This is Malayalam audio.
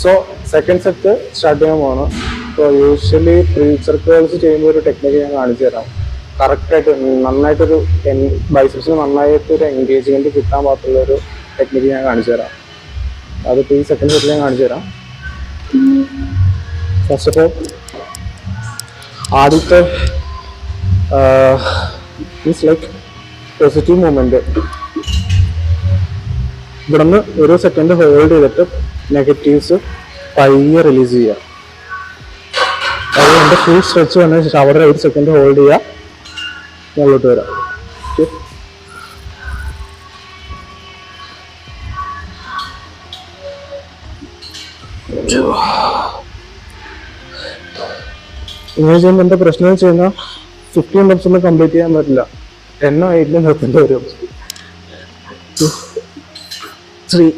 സോ സെക്കൻഡ് സെറ്റ് സ്റ്റാർട്ട് ചെയ്യാൻ പോകണം. സോ യൂഷ്വലി പ്രീ സർക്കിൾസ് ചെയ്യുമ്പോൾ ഒരു ടെക്നിക്ക് ഞാൻ കാണിച്ചു തരാം. കറക്റ്റായിട്ട് നന്നായിട്ടൊരു ബൈസെപ്സിന് നന്നായിട്ടൊരു എൻഗേജ്മെന്റ് കിട്ടാൻ പാകത്തുള്ള ഒരു ടെക്നിക്ക് ഞാൻ കാണിച്ചു തരാം. അതിപ്പോൾ ഈ സെക്കൻഡ് സെറ്റിൽ ഞാൻ കാണിച്ചു തരാം. ഫസ്റ്റ് ഓഫ് ഓൾ ആദ്യത്തെ മീൻസ് ലൈക്ക് പോസിറ്റീവ് മൂവ്മെന്റ്. ഇവിടെ നിന്ന് ഒരു സെക്കൻഡ് ഹോൾഡ് ചെയ്തിട്ട് നെഗറ്റീവ്സ് പയ്യെ റിലീസ് ചെയ്യുക. അതുകൊണ്ട് ഫുൾ സ്ട്രെച്ച് വന്നതിന് ശേഷം അവിടെ ഒരു സെക്കൻഡ് ഹോൾഡ് ചെയ്യുക, മുകളിലോട്ട് വരാം. ഓക്കെ, ഇങ്ങനെ ചെയ്യുമ്പോൾ എന്താ പ്രശ്നം എന്ന് വെച്ച് കഴിഞ്ഞാൽ 15 റെപ്സ് ഒന്നും കംപ്ലീറ്റ് ചെയ്യാൻ പറ്റില്ല. 10 8 നിർത്തേണ്ടി വരും. 2 3